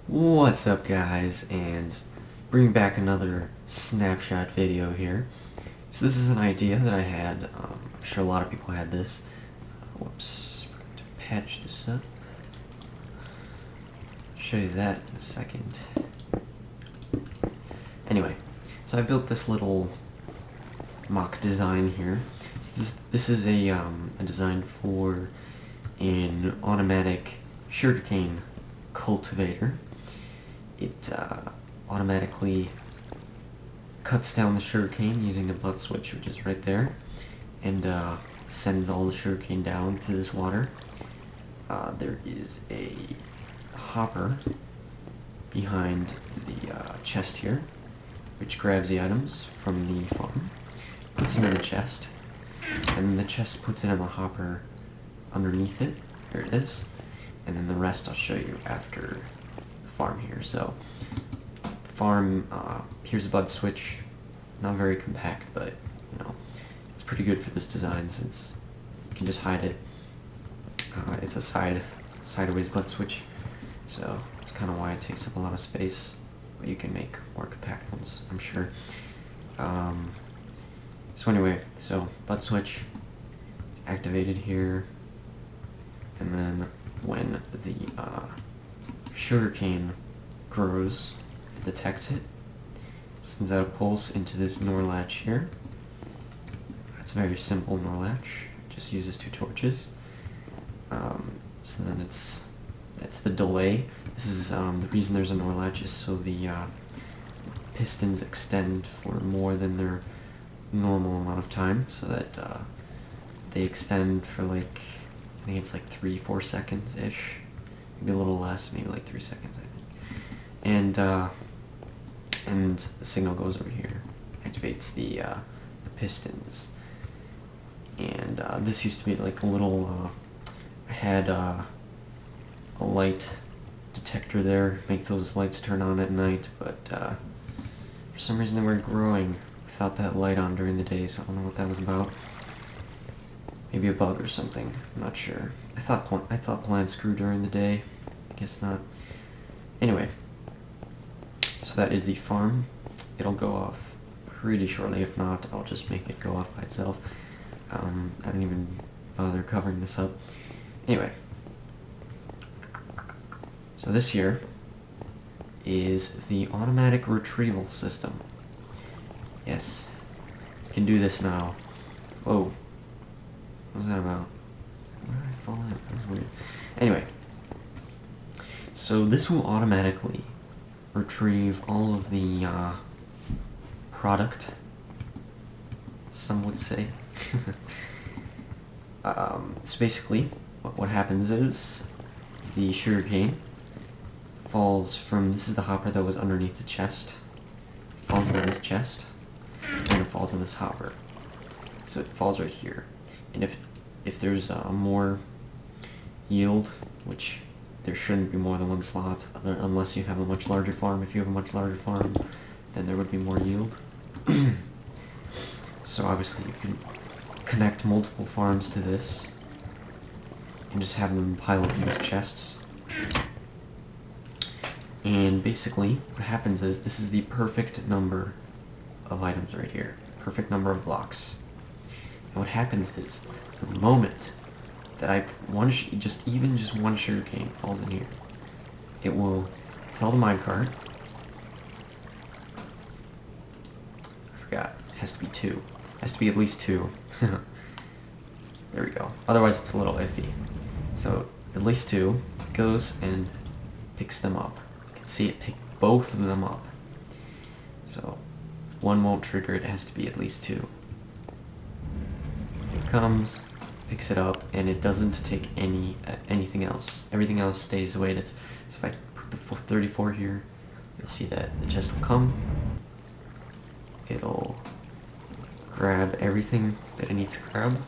What's up, guys, and bringing back another snapshot video here. So this is an idea that I had. I'm sure a lot of people had this. Whoops, forgot to patch this up. Show you that in a second. Anyway, so I built this little mock design here. So this is a design for an automatic sugarcane cultivator. It automatically cuts down the sugarcane using a butt switch, which is right there, and sends all the sugarcane down to this water. There is a hopper behind the chest here, which grabs the items from the farm, puts them in the chest, and the chest puts it in the hopper underneath it. Here it is, and then the rest I'll show you after farm here. So farm, here's a bud switch, not very compact, but you know, it's pretty good for this design since you can just hide it. It's a sideways bud switch, so that's kind of why it takes up a lot of space, but you can make more compact ones, I'm sure. So anyway, so bud switch, it's activated here, and then when the sugarcane grows, it detects it, sends out a pulse into this NOR latch here. It's a very simple NOR latch, just uses 2 torches. So then that's the delay. This is the reason there's a NOR latch is so the pistons extend for more than their normal amount of time, so that they extend for like, I think it's like 3-4 seconds ish. Maybe a little less, maybe like 3 seconds, I think. And the signal goes over here, activates the pistons. And this used to be like a little, I had a light detector there, make those lights turn on at night, but for some reason they weren't growing without that light on during the day, so I don't know what that was about. Maybe a bug or something, I'm not sure. I thought plants grew during the day. I guess not. Anyway, so that is the farm. It'll go off pretty shortly. If not, I'll just make it go off by itself. I don't even bother covering this up. Anyway, so this here is the automatic retrieval system. Yes, you can do this now. Whoa. What was that about? Where did I fall in? That was weird. Anyway, so this will automatically retrieve all of the product, some would say. So basically, what happens is the sugarcane falls from, this is the hopper that was underneath the chest, falls into this chest, and it falls in this hopper. So it falls right here. And if there's more yield, which there shouldn't be more than 1 slot, unless you have a much larger farm. If you have a much larger farm, then there would be more yield. So obviously you can connect multiple farms to this, and just have them pile up in these chests. And basically, what happens is, this is the perfect number of items right here. Perfect number of blocks. And what happens is, the moment that just one sugarcane falls in here, it will tell the minecart. I forgot. It has to be 2. It has to be at least 2. There we go. Otherwise, it's a little iffy. So at least 2 goes and picks them up. You can see it pick both of them up. So 1 won't trigger it. It has to be at least 2. It comes, picks it up, and it doesn't take anything else. Everything else stays the way it is. So if I put the 34 here, you'll see that the chest will come. It'll grab everything that it needs to grab.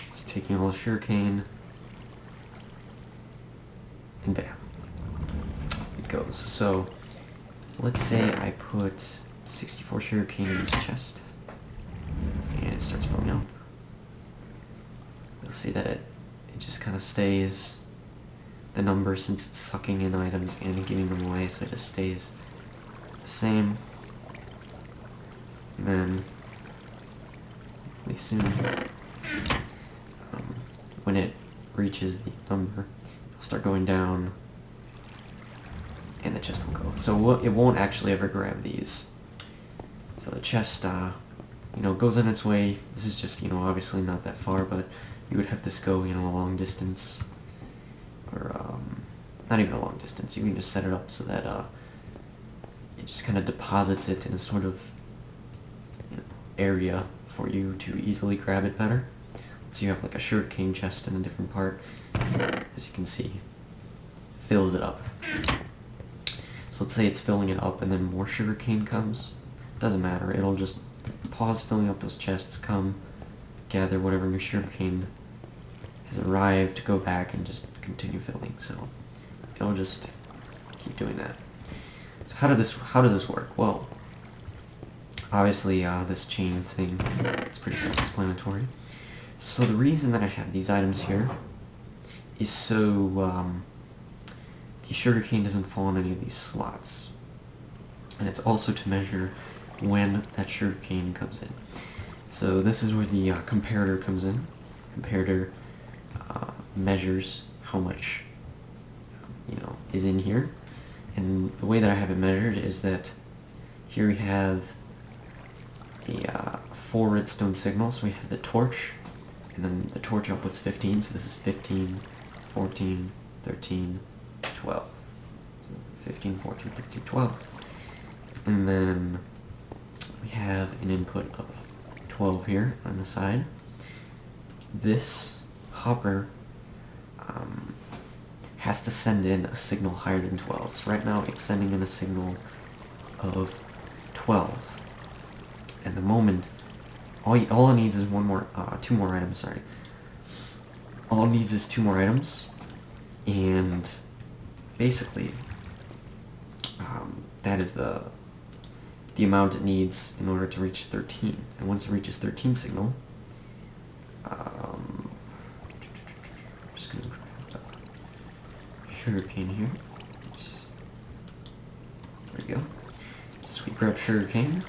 It's taking all the sugarcane, and bam, it goes. So let's say I put 64 sugarcane in this chest, and it starts filling up. You'll see that it just kind of stays the number since it's sucking in items and giving them away, so it just stays the same. And then, hopefully soon, when it reaches the number, it'll start going down, and the chest will go. So it won't actually ever grab these. So the chest, goes on its way. This is just, obviously not that far, but you would have this go, a long distance, or not even a long distance. You can just set it up so that it just kind of deposits it in a sort of area for you to easily grab it better. So you have like a sugarcane chest in a different part, as you can see, fills it up. So let's say it's filling it up and then more sugarcane comes. Doesn't matter, it'll just pause filling up those chests, come gather whatever new sugarcane has arrived, go back and just continue filling. So it'll just keep doing that. So how does this work? Well, obviously this chain thing, it's pretty self-explanatory. So the reason that I have these items here is so the sugarcane doesn't fall in any of these slots. And it's also to measure when that sugarcane comes in. So this is where the comparator comes in. Comparator measures how much is in here. And the way that I have it measured is that here we have a 4 redstone signal. So we have the torch, and then the torch outputs 15. So this is 15, 14, 13, 12. So 15, 14, 13, 12. And then we have an input of 12 here on the side. This hopper has to send in a signal higher than 12. So right now it's sending in a signal of 12. And the moment, all it needs is two more items, sorry. All it needs is 2 more items, and basically that is the amount it needs in order to reach 13. And once it reaches 13 signal, I'm just going to grab sugarcane here. Oops. There we go. So we grab sugarcane,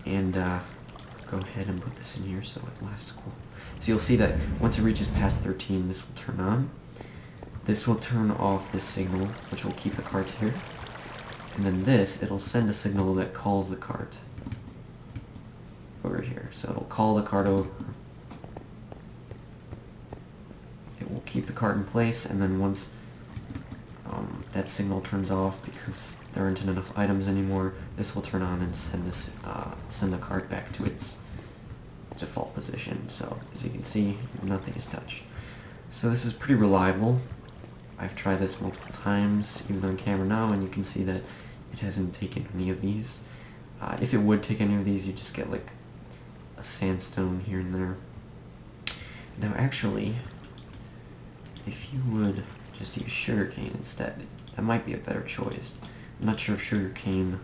and go ahead and put this in here so it lasts cool. So you'll see that once it reaches past 13, this will turn on. This will turn off this signal, which will keep the cart here. And then it'll send a signal that calls the cart over here. So it'll call the cart over. It will keep the cart in place, and then once that signal turns off because there aren't enough items anymore, this will turn on and send the cart back to its default position. So as you can see, nothing is touched. So this is pretty reliable. I've tried this multiple times, even on camera now, and you can see that it hasn't taken any of these. If it would take any of these, you just get like a sandstone here and there. Now actually, if you would just use sugarcane instead, that might be a better choice. I'm not sure if sugarcane,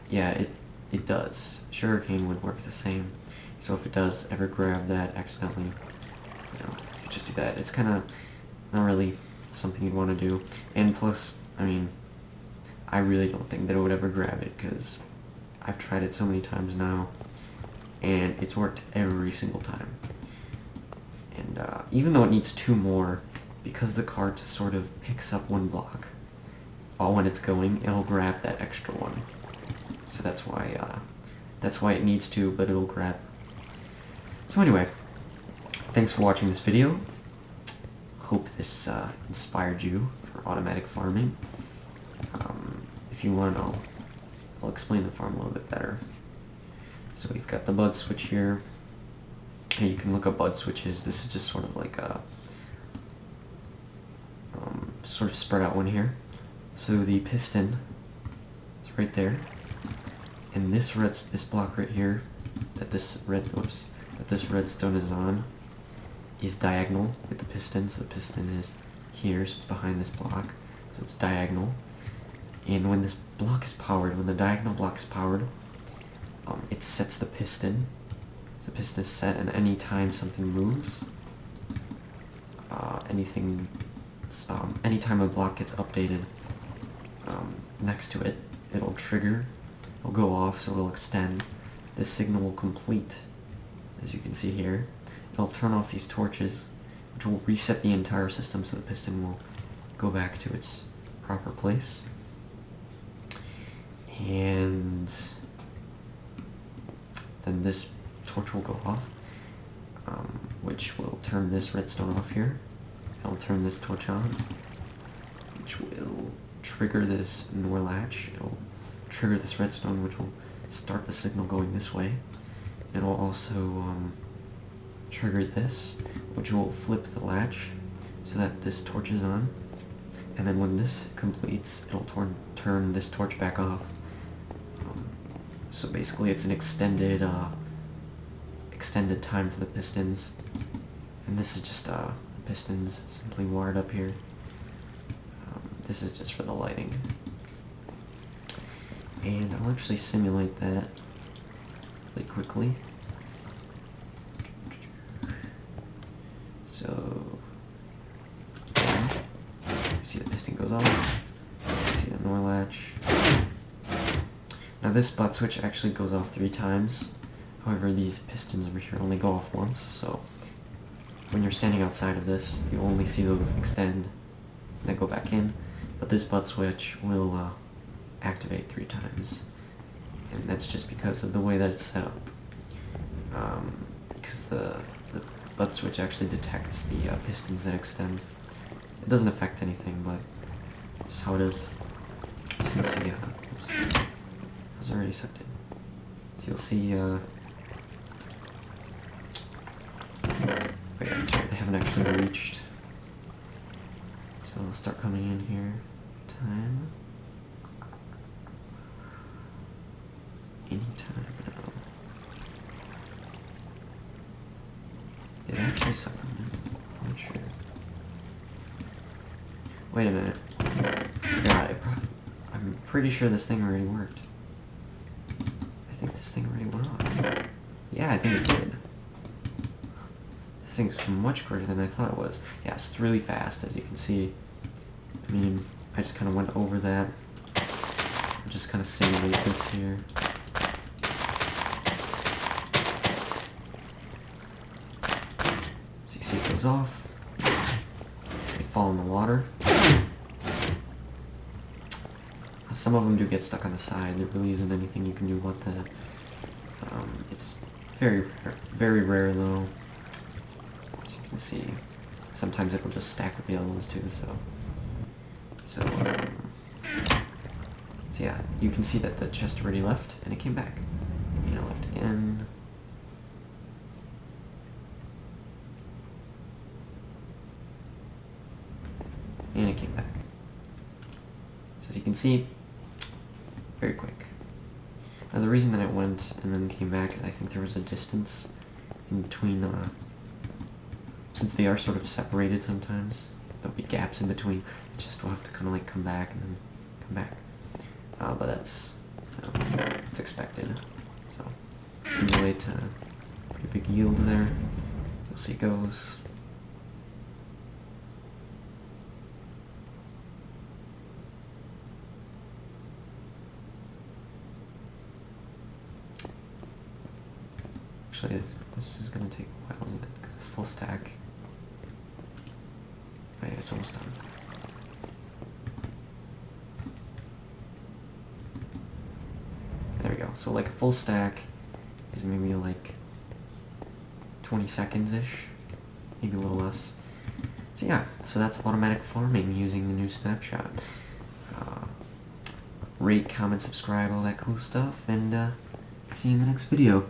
yeah, it does. Sugarcane would work the same. So if it does ever grab that accidentally, you just do that. It's kind of not really something you'd want to do. And plus, I mean, I really don't think that it would ever grab it, because I've tried it so many times now, and it's worked every single time. And even though it needs 2 more, because the cart sort of picks up 1 block, all when it's going, it'll grab that extra one. So that's why it needs to, but it'll grab. So anyway, thanks for watching this video. Hope this inspired you for automatic farming. If you want, I'll explain the farm a little bit better. So we've got the bud switch here. And you can look up bud switches. This is just sort of like a sort of spread out one here. So the piston is right there, and this block right here that this redstone is on is diagonal with the piston. So the piston is here, so it's behind this block, so it's diagonal. And when this block is powered, when the diagonal block is powered, it sets the piston. So the piston is set, and any time something moves, anything anytime a block gets updated next to it, it'll trigger, it'll go off, so it'll extend. This signal will complete, as you can see here. It'll turn off these torches, which will reset the entire system so the piston will go back to its proper place. And then this torch will go off, which will turn this redstone off here. It'll turn this torch on, which will trigger this NOR latch. It'll trigger this redstone, which will start the signal going this way. It'll also trigger this, which will flip the latch so that this torch is on. And then when this completes, it'll turn this torch back off. So basically it's an extended time for the pistons. And this is just the pistons simply wired up here. This is just for the lighting. And I'll actually simulate that really quickly. So, you see the piston goes off. You see the NOR latch. Now this spot switch actually goes off 3 times. However, these pistons over here only go off once, so when you're standing outside of this, you'll only see those extend and then go back in. But this butt switch will activate 3 times, and that's just because of the way that it's set up. Because the butt switch actually detects the pistons that extend. It doesn't affect anything, but just how it is. So you'll see, oops, I was already sucked in. So you'll see, wait, that's right, they haven't actually reached. So they'll start coming in here. Time. Anytime now. Did I actually suck them in? I'm not sure. Wait a minute. Yeah, I'm pretty sure this thing already worked. I think this thing already went off. Yeah, I think it did. This thing's much quicker than I thought it was. Yeah, so it's really fast, as you can see. I mean, I just kind of went over that. I'll just kind of simulate this here. So you see it goes off. They fall in the water. Some of them do get stuck on the side. There really isn't anything you can do about that. It's very rare though. As you can see, sometimes it will just stack with the other ones too. So yeah, you can see that the chest already left and it came back. And it left again. And it came back. So as you can see, very quick. Now the reason that it went and then came back is I think there was a distance in between, since they are sort of separated sometimes, there'll be gaps in between. It just will have to kind of like come back and then come back. But that's, it's expected. So, simulate a pretty big yield there. You'll see it goes. Actually, this is going to take a while, isn't it? Because it's full stack. Oh yeah, it's almost done. There we go. So like a full stack is maybe like 20 seconds-ish, maybe a little less. So yeah, so that's automatic farming using the new snapshot. Rate, comment, subscribe, all that cool stuff, and see you in the next video.